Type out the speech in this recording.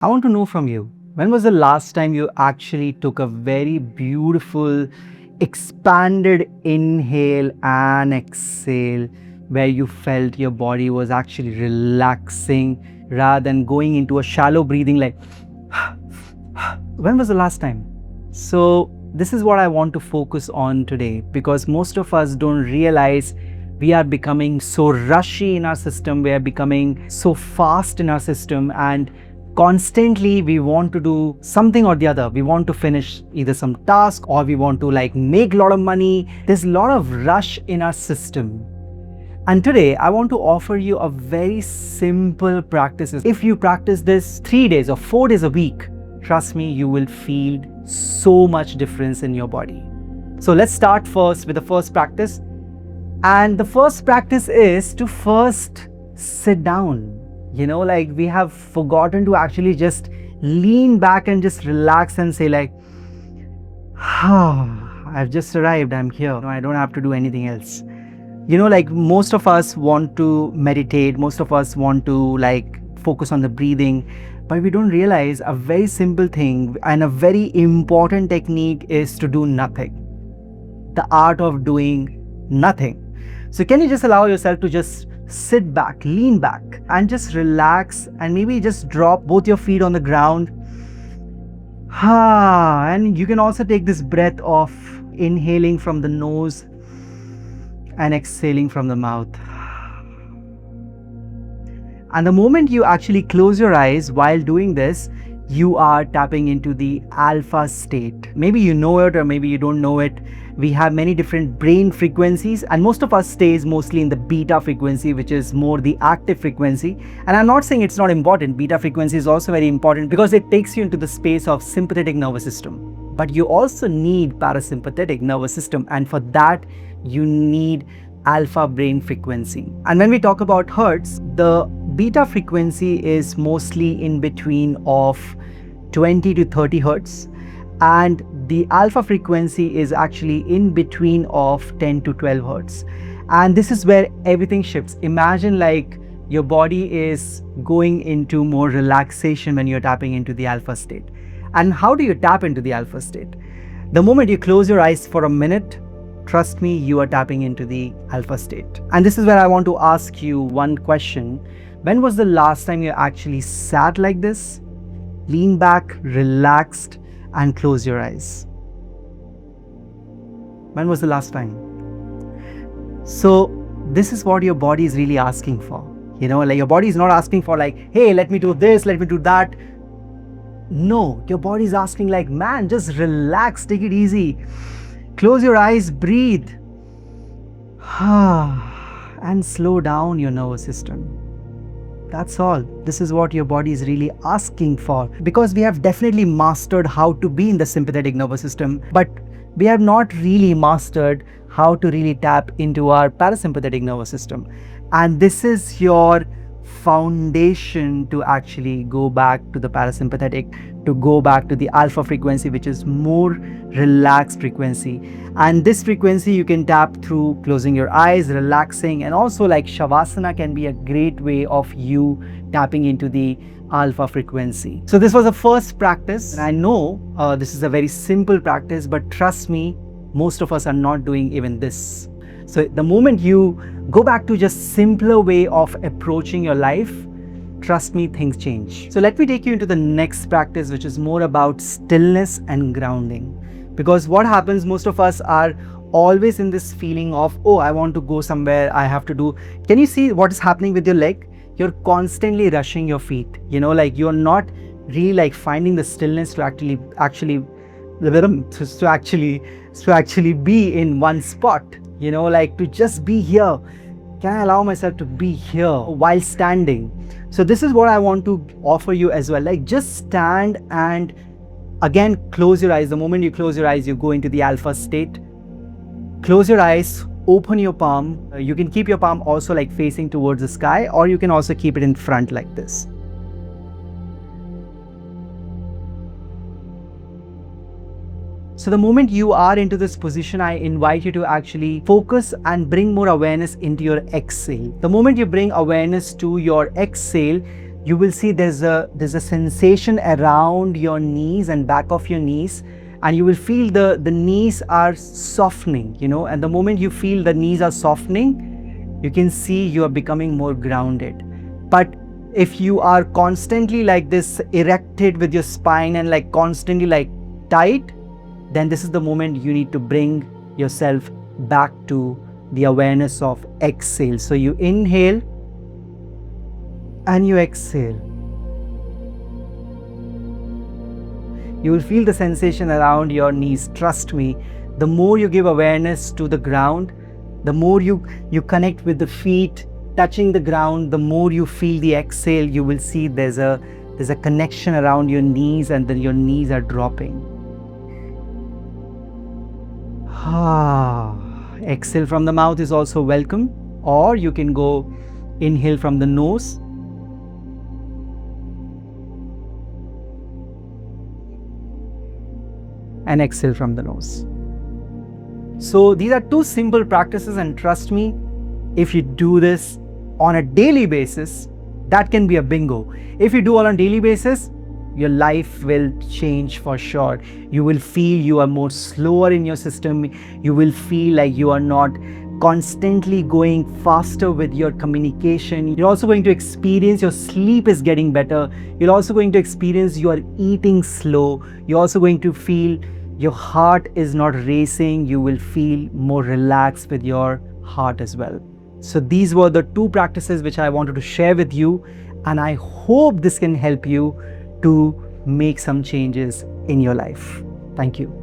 I want to know from you, when was the last time you actually took a very beautiful, expanded inhale and exhale where you felt your body was actually relaxing rather than going into a shallow breathing like when was the last time? So, this is what I want to focus on today because most of us don't realize we are becoming so rushy in our system, we are becoming so fast in our system, and constantly we want to do something or the other. We want to finish either some task or we want to make a lot of money. There's a lot of rush in our system. And today I want to offer you a very simple practice. If you practice this 3 days or 4 days a week, trust me, you will feel so much difference in your body. So let's start first with the first practice. And the first practice is to first sit down. We have forgotten to actually just lean back and just relax and say I've just arrived, I'm here. I don't have to do anything else. Most of us want to meditate, most of us want to focus on the breathing, but we don't realize a very simple thing and a very important technique is to do nothing. The art of doing nothing. So can you just allow yourself to just sit back, lean back and just relax and maybe just drop both your feet on the ground. And you can also take this breath of inhaling from the nose and exhaling from the mouth. And the moment you actually close your eyes while doing this, you are tapping into the alpha state. Maybe you know it or maybe you don't know it. We have many different brain frequencies and most of us stays mostly in the beta frequency, which is more the active frequency. And I'm not saying it's not important. Beta frequency is also very important because it takes you into the space of sympathetic nervous system. But you also need parasympathetic nervous system, and for that you need alpha brain frequency. And when we talk about hertz, the beta frequency is mostly in between of 20 to 30 hertz, and the alpha frequency is actually in between of 10 to 12 hertz. And this is where everything shifts. Imagine your body is going into more relaxation when you're tapping into the alpha state. And how do you tap into the alpha state? The moment you close your eyes for a minute, trust me, you are tapping into the alpha state. And this is where I want to ask you one question. When was the last time you actually sat like this, lean back, relaxed, and close your eyes? When was the last time? So this is what your body is really asking for. Your body is not asking for hey, let me do this, let me do that. No, your body is asking man, just relax, take it easy. Close your eyes, breathe. And slow down your nervous system. That's all. This is what your body is really asking for. Because we have definitely mastered how to be in the sympathetic nervous system, but we have not really mastered how to really tap into our parasympathetic nervous system. And this is your foundation to actually go back to the parasympathetic, to go back to the alpha frequency, which is more relaxed frequency. And this frequency you can tap through closing your eyes, relaxing, and also Shavasana can be a great way of you tapping into the alpha frequency. So this was the first practice, and I know this is a very simple practice, but trust me, most of us are not doing even this. So the moment you go back to just simpler way of approaching your life, trust me, things change. So let me take you into the next practice, which is more about stillness and grounding. Because what happens, most of us are always in this feeling of, oh, I want to go somewhere, I have to do. Can you see what is happening with your leg? You're constantly rushing your feet. You're not really finding the stillness to actually be in one spot. To just be here. Can I allow myself to be here while standing? So this is what I want to offer you as well. Just stand and again close your eyes. The moment you close your eyes, you go into the alpha state. Close your eyes, open your palm. You can keep your palm also facing towards the sky, or you can also keep it in front like this. So the moment you are into this position, I invite you to actually focus and bring more awareness into your exhale. The moment you bring awareness to your exhale, you will see there's a sensation around your knees and back of your knees, and you will feel the knees are softening, and the moment you feel the knees are softening, you can see you are becoming more grounded. But if you are constantly like this, erected with your spine and like constantly like tight, then this is the moment you need to bring yourself back to the awareness of exhale. So you inhale and you exhale. You will feel the sensation around your knees. Trust me, the more you give awareness to the ground, the more you connect with the feet touching the ground, the more you feel the exhale, you will see there's a connection around your knees, and then your knees are dropping. Exhale from the mouth is also welcome, or you can go inhale from the nose and exhale from the nose. So these are two simple practices, and trust me, if you do this on a daily basis, that can be a bingo. If you do all on a daily basis, your life will change for sure. You will feel you are more slower in your system. You will feel like you are not constantly going faster with your communication. You're also going to experience your sleep is getting better. You're also going to experience you are eating slow. You're also going to feel your heart is not racing. You will feel more relaxed with your heart as well. So these were the two practices which I wanted to share with you, and I hope this can help you to make some changes in your life. Thank you.